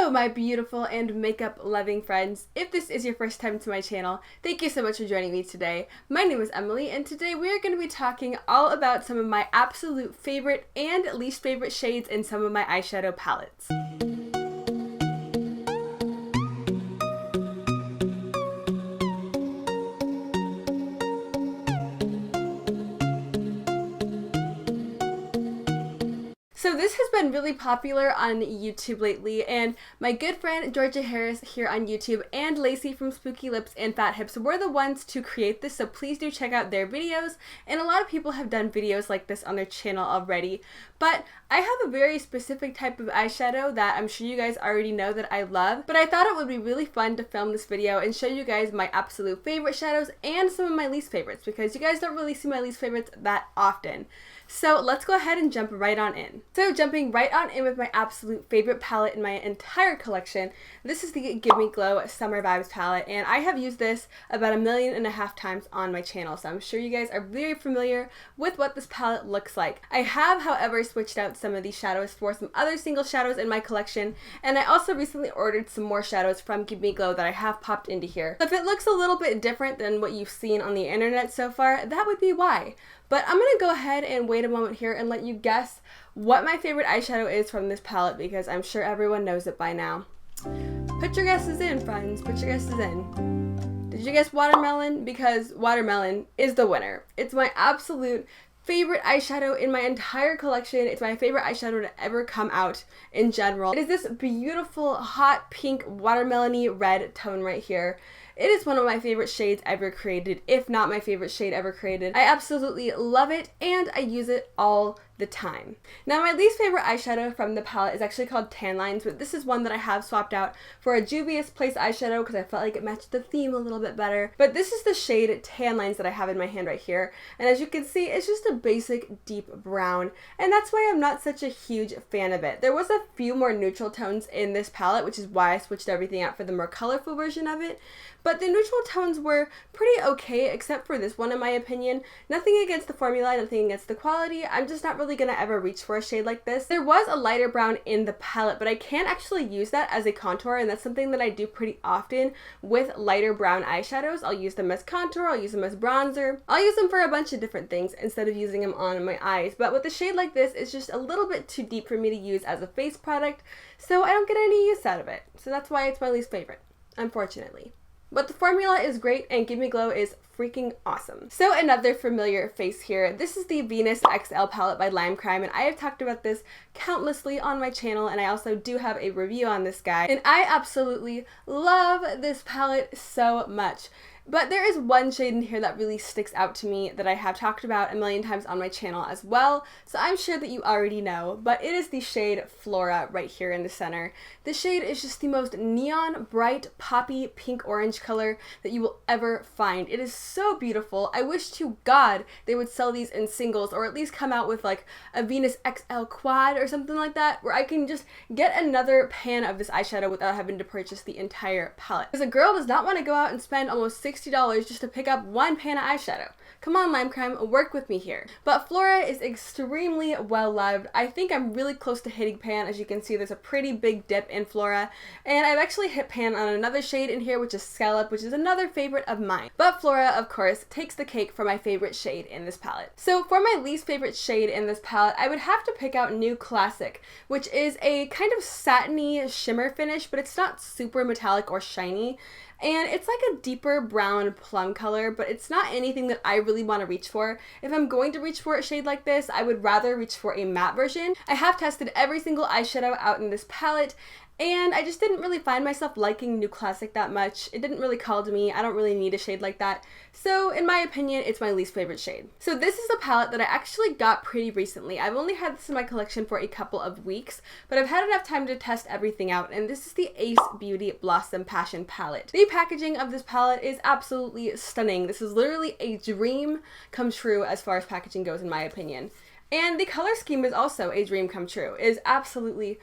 Hello my beautiful and makeup loving friends. If this is your first time to my channel, thank you so much for joining me today. My name is Emily and today we are going to be talking all about some of my absolute favorite and least favorite shades in some of my eyeshadow palettes. So this has been really popular on YouTube lately, and my good friend Georgia Harris here on YouTube and Lacey from Spookylipsandfathips were the ones to create this, so please do check out their videos. And a lot of people have done videos like this on their channel already, but I have a very specific type of eyeshadow that I'm sure you guys already know that I love, but I thought it would be really fun to film this video and show you guys my absolute favorite shadows and some of my least favorites, because you guys don't really see my least favorites that often. So let's go ahead and jump right on in. So jumping right on in with my absolute favorite palette in my entire collection, this is the Glo Glo Summer Vibes palette, and I have used this about 1.5 million times on my channel, so I'm sure you guys are very familiar with what this palette looks like. I have, however, switched out some of these shadows for some other single shadows in my collection, and I also recently ordered some more shadows from Glo Glo that I have popped into here. So if it looks a little bit different than what you've seen on the internet so far, that would be why. But I'm going to go ahead and wait a moment here and let you guess what my favorite eyeshadow is from this palette, because I'm sure everyone knows it by now. Put your guesses in, friends. Put your guesses in. Did you guess watermelon? Because watermelon is the winner. It's my absolute favorite eyeshadow in my entire collection. It's my favorite eyeshadow to ever come out in general. It is this beautiful hot pink watermelon-y red tone right here. It is one of my favorite shades ever created, if not my favorite shade ever created. I absolutely love it and I use it all the time. Now my least favorite eyeshadow from the palette is actually called Tan Lines, but this is one that I have swapped out for a Juvia's Place eyeshadow because I felt like it matched the theme a little bit better. But this is the shade Tan Lines that I have in my hand right here, and as you can see, it's just a basic deep brown, and that's why I'm not such a huge fan of it. There was a few more neutral tones in this palette, which is why I switched everything out for the more colorful version of it, but the neutral tones were pretty okay except for this one in my opinion. Nothing against the formula, nothing against the quality. I'm just not really gonna ever reach for a shade like this. There was a lighter brown in the palette, but I can't actually use that as a contour, and that's something that I do pretty often with lighter brown eyeshadows. I'll use them as contour, I'll use them as bronzer, I'll use them for a bunch of different things instead of using them on my eyes. But with a shade like this, it's just a little bit too deep for me to use as a face product, so I don't get any use out of it. So that's why it's my least favorite, unfortunately. But the formula is great and Glo Glo is freaking awesome. So another familiar face here. This is the Venus XL palette by Lime Crime, and I have talked about this countlessly on my channel, and I also do have a review on this guy. And I absolutely love this palette so much. But there is one shade in here that really sticks out to me that I have talked about 1 million times on my channel as well, so I'm sure that you already know, but it is the shade Flora right here in the center. This shade is just the most neon, bright, poppy, pink-orange color that you will ever find. It is so beautiful. I wish to God they would sell these in singles, or at least come out with like a Venus XL quad or something like that, where I can just get another pan of this eyeshadow without having to purchase the entire palette. Because a girl does not want to go out and spend almost $60 just to pick up one pan of eyeshadow. Come on, Lime Crime, work with me here. But Flora is extremely well loved. I think I'm really close to hitting pan. As you can see, there's a pretty big dip in Flora, and I've actually hit pan on another shade in here, which is Scallop, which is another favorite of mine. But Flora, of course, takes the cake for my favorite shade in this palette. So for my least favorite shade in this palette, I would have to pick out New Classic, which is a kind of satiny shimmer finish, but it's not super metallic or shiny. And it's like a deeper brown plum color, but it's not anything that I really want to reach for. If I'm going to reach for a shade like this, I would rather reach for a matte version. I have tested every single eyeshadow out in this palette, and I just didn't really find myself liking New Classic that much. It didn't really call to me. I don't really need a shade like that. So in my opinion, it's my least favorite shade. So this is a palette that I actually got pretty recently. I've only had this in my collection for a couple of weeks, but I've had enough time to test everything out, and this is the Ace Beauty Blossom Passion palette. The packaging of this palette is absolutely stunning. This is literally a dream come true as far as packaging goes, in my opinion. And the color scheme is also a dream come true. It is absolutely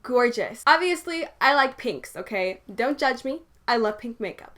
gorgeous. Obviously, I like pinks, okay? Don't judge me. I love pink makeup.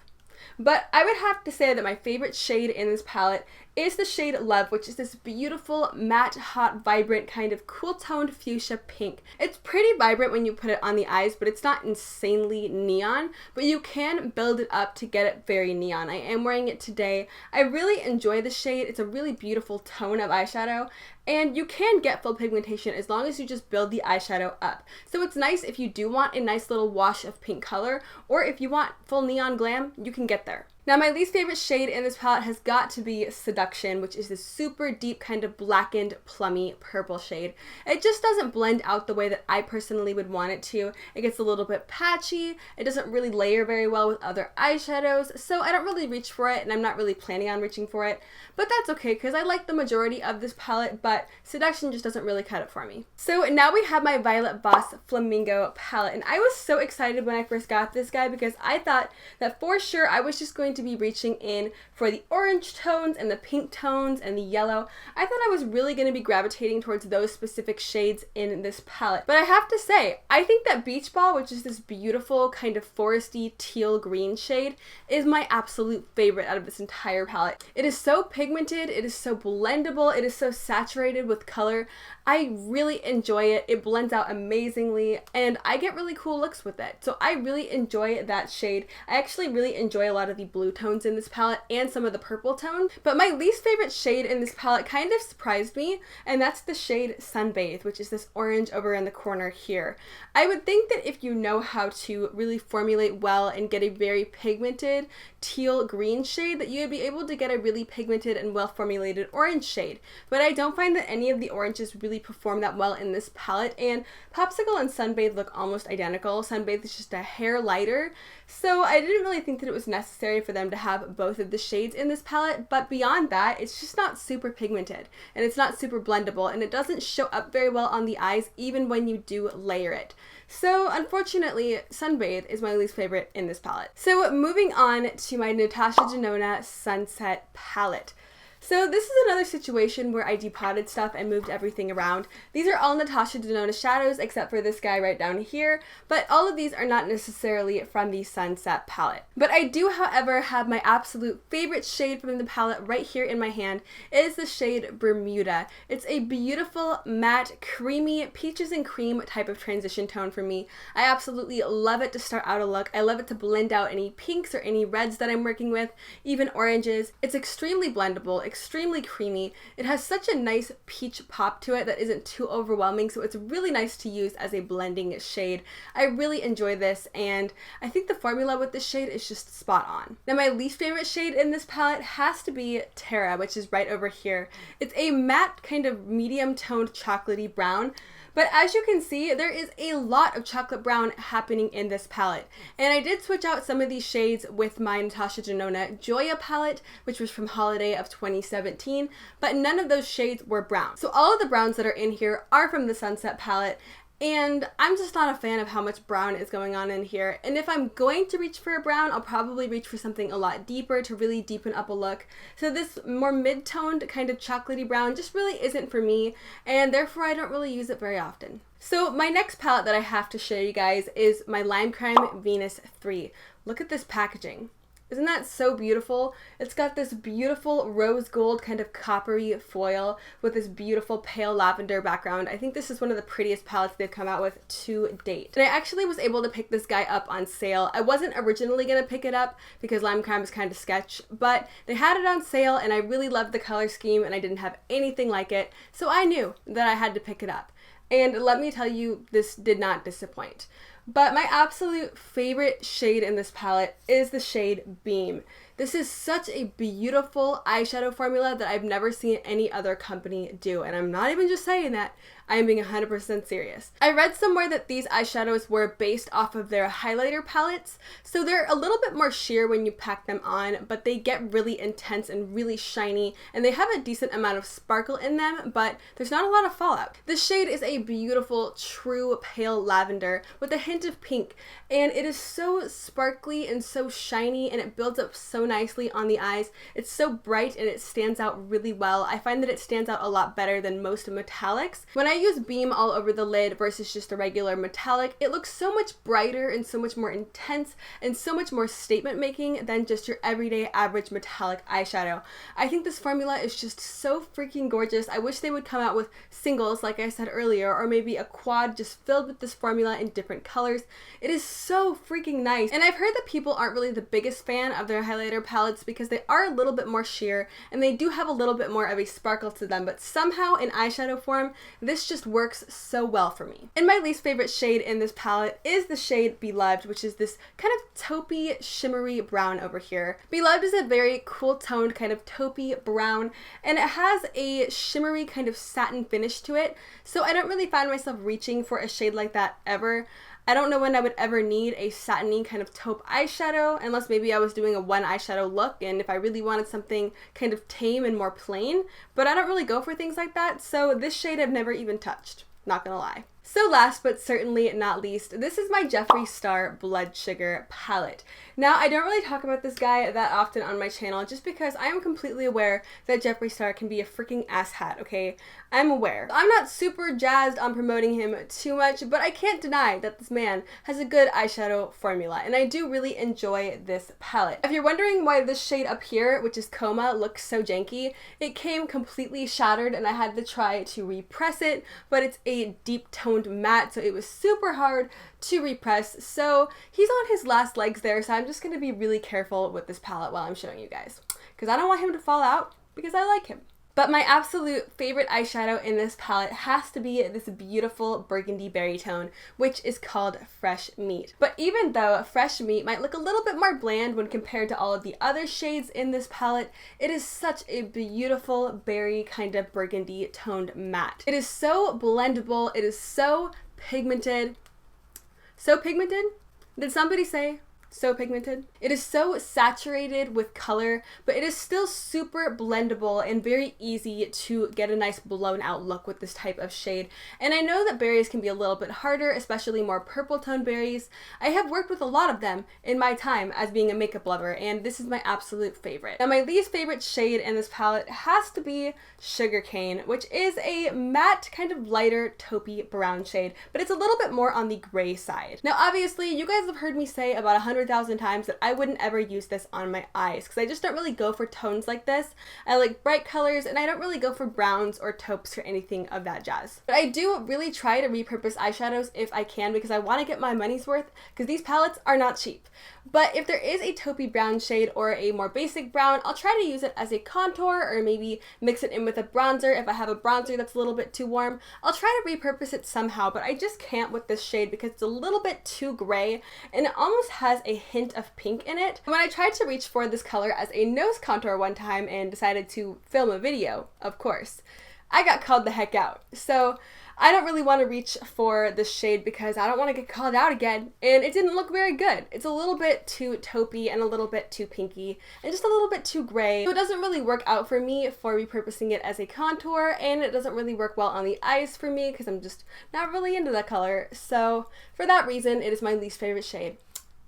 But I would have to say that my favorite shade in this palette is the shade Love, which is this beautiful, matte, hot, vibrant, kind of cool-toned fuchsia pink. It's pretty vibrant when you put it on the eyes, but it's not insanely neon, but you can build it up to get it very neon. I am wearing it today. I really enjoy the shade. It's a really beautiful tone of eyeshadow, and you can get full pigmentation as long as you just build the eyeshadow up. So it's nice if you do want a nice little wash of pink color, or if you want full neon glam, you can get there. Now, my least favorite shade in this palette has got to be Seduction, which is this super deep kind of blackened, plummy purple shade. It just doesn't blend out the way that I personally would want it to. It gets a little bit patchy, it doesn't really layer very well with other eyeshadows, so I don't really reach for it, and I'm not really planning on reaching for it. But that's okay, because I like the majority of this palette, but Seduction just doesn't really cut it for me. So now we have my Violet Voss Flamingo palette, and I was so excited when I first got this guy because I thought that for sure I was just going to be reaching in for the orange tones and the pink tones and the yellow. I thought I was really going to be gravitating towards those specific shades in this palette. But I have to say, I think that Beach Ball, which is this beautiful kind of foresty teal green shade, is my absolute favorite out of this entire palette. It is so pigmented, it is so blendable, it is so saturated with color. I really enjoy it. It blends out amazingly, and I get really cool looks with it. So I really enjoy that shade. I actually really enjoy a lot of the blue tones in this palette and some of the purple tone. But my least favorite shade in this palette kind of surprised me, and that's the shade Sunbathe, which is this orange over in the corner here. I would think that if you know how to really formulate well and get a very pigmented teal green shade, that you would be able to get a really pigmented and well formulated orange shade. But I don't find that any of the oranges really perform that well in this palette, and Popsicle and Sunbathe look almost identical. Sunbathe is just a hair lighter, so I didn't really think that it was necessary for them to have both of the shades in this palette, but beyond that, it's just not super pigmented, and it's not super blendable, and it doesn't show up very well on the eyes even when you do layer it. So unfortunately, Sunbathe is my least favorite in this palette. So moving on to my Natasha Denona Sunset palette. So this is another situation where I depotted stuff and moved everything around. These are all Natasha Denona shadows except for this guy right down here, but all of these are not necessarily from the Sunset palette. But I do, however, have my absolute favorite shade from the palette right here in my hand. It is the shade Bermuda. It's a beautiful, matte, creamy, peaches and cream type of transition tone for me. I absolutely love it to start out a look. I love it to blend out any pinks or any reds that I'm working with, even oranges. It's extremely blendable, extremely creamy. It has such a nice peach pop to it that isn't too overwhelming, so it's really nice to use as a blending shade. I really enjoy this, and I think the formula with this shade is just spot on. Now, my least favorite shade in this palette has to be Terra, which is right over here. It's a matte, kind of medium toned chocolatey brown. But as you can see, there is a lot of chocolate brown happening in this palette. And I did switch out some of these shades with my Natasha Denona Joya palette, which was from holiday of 2017, but none of those shades were brown. So all of the browns that are in here are from the Sunset palette, and I'm just not a fan of how much brown is going on in here. And if I'm going to reach for a brown, I'll probably reach for something a lot deeper to really deepen up a look. So this more mid-toned kind of chocolatey brown just really isn't for me, and therefore I don't really use it very often. So my next palette that I have to show you guys is my Lime Crime Venus 3. Look at this packaging. Isn't that so beautiful? It's got this beautiful rose gold kind of coppery foil with this beautiful pale lavender background. I think this is one of the prettiest palettes they've come out with to date. And I actually was able to pick this guy up on sale. I wasn't originally going to pick it up because Lime Crime is kind of sketch, but they had it on sale and I really loved the color scheme and I didn't have anything like it, so I knew that I had to pick it up. And let me tell you, this did not disappoint. But my absolute favorite shade in this palette is the shade Beam. This is such a beautiful eyeshadow formula that I've never seen any other company do, and I'm not even just saying that. I am being 100% serious. I read somewhere that these eyeshadows were based off of their highlighter palettes, so they're a little bit more sheer when you pack them on, but they get really intense and really shiny, and they have a decent amount of sparkle in them, but there's not a lot of fallout. This shade is a beautiful, true pale lavender with a hint of pink, and it is so sparkly and so shiny, and it builds up so nicely on the eyes. It's so bright and it stands out really well. I find that it stands out a lot better than most metallics. When I I use beam all over the lid versus just a regular metallic, it looks so much brighter and so much more intense and so much more statement making than just your everyday average metallic eyeshadow. I think this formula is just so freaking gorgeous. I wish they would come out with singles like I said earlier, or maybe a quad just filled with this formula in different colors. It is so freaking nice. And I've heard that people aren't really the biggest fan of their highlighter palettes because they are a little bit more sheer and they do have a little bit more of a sparkle to them, but somehow in eyeshadow form, this just works so well for me. And my least favorite shade in this palette is the shade Beloved, which is this kind of taupey, shimmery brown over here. Beloved is a very cool toned kind of taupey brown, and it has a shimmery kind of satin finish to it, so I don't really find myself reaching for a shade like that ever. I don't know when I would ever need a satiny kind of taupe eyeshadow, unless maybe I was doing a one eyeshadow look and if I really wanted something kind of tame and more plain, but I don't really go for things like that, so this shade I've never even touched, not gonna lie. So last but certainly not least, this is my Jeffree Star Blood Sugar palette. Now, I don't really talk about this guy that often on my channel just because I am completely aware that Jeffree Star can be a freaking asshat, okay? I'm aware. I'm not super jazzed on promoting him too much, but I can't deny that this man has a good eyeshadow formula, and I do really enjoy this palette. If you're wondering why this shade up here, which is Coma, looks so janky, it came completely shattered and I had to try to repress it, but it's a deep toned matte, so it was super hard to repress. So he's on his last legs there, so I'm just going to be really careful with this palette while I'm showing you guys, because I don't want him to fall out because I like him. But my absolute favorite eyeshadow in this palette has to be this beautiful burgundy berry tone, which is called Fresh Meat. But even though Fresh Meat might look a little bit more bland when compared to all of the other shades in this palette, it is such a beautiful berry kind of burgundy toned matte. It is so blendable, it is so pigmented. So pigmented? Did somebody say so pigmented? It is so saturated with color, but it is still super blendable and very easy to get a nice blown out look with this type of shade. And I know that berries can be a little bit harder, especially more purple tone berries. I have worked with a lot of them in my time as being a makeup lover, and this is my absolute favorite. Now, my least favorite shade in this palette has to be Sugarcane, which is a matte kind of lighter taupey brown shade, but it's a little bit more on the gray side. Now, obviously, you guys have heard me say about 100,000 times that I wouldn't ever use this on my eyes because I just don't really go for tones like this. I like bright colors and I don't really go for browns or taupes or anything of that jazz. But I do really try to repurpose eyeshadows if I can because I want to get my money's worth, because these palettes are not cheap. But if there is a taupey brown shade or a more basic brown, I'll try to use it as a contour or maybe mix it in with a bronzer. If I have a bronzer that's a little bit too warm, I'll try to repurpose it somehow, but I just can't with this shade because it's a little bit too gray and it almost has a hint of pink in it. When I tried to reach for this color as a nose contour one time and decided to film a video, of course, I got called the heck out. So I don't really want to reach for this shade because I don't want to get called out again, and it didn't look very good. It's a little bit too taupey and a little bit too pinky and just a little bit too gray. So it doesn't really work out for me for repurposing it as a contour, and it doesn't really work well on the eyes for me because I'm just not really into that color. So for that reason, it is my least favorite shade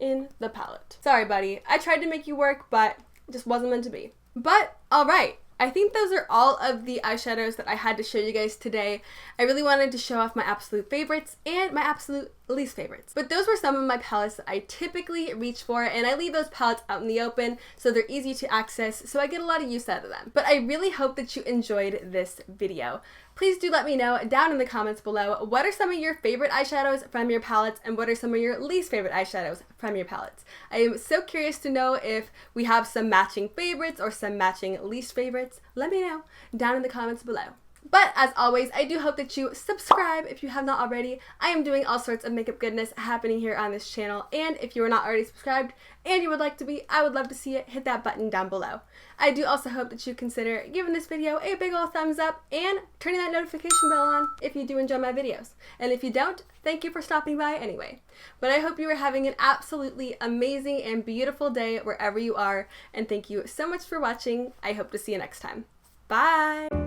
in the palette. Sorry, buddy. I tried to make you work, but it just wasn't meant to be. But all right. I think those are all of the eyeshadows that I had to show you guys today. I really wanted to show off my absolute favorites and my absolute least favorites. But those were some of my palettes that I typically reach for, and I leave those palettes out in the open so they're easy to access, so I get a lot of use out of them. But I really hope that you enjoyed this video. Please do let me know down in the comments below, what are some of your favorite eyeshadows from your palettes and what are some of your least favorite eyeshadows from your palettes. I am so curious to know if we have some matching favorites or some matching least favorites. Let me know down in the comments below. But as always, I do hope that you subscribe if you have not already. I am doing all sorts of makeup goodness happening here on this channel, and if you are not already subscribed and you would like to be, I would love to see it. Hit that button down below. I do also hope that you consider giving this video a big ol' thumbs up and turning that notification bell on if you do enjoy my videos. And if you don't, thank you for stopping by anyway. But I hope you are having an absolutely amazing and beautiful day wherever you are, and thank you so much for watching. I hope to see you next time. Bye!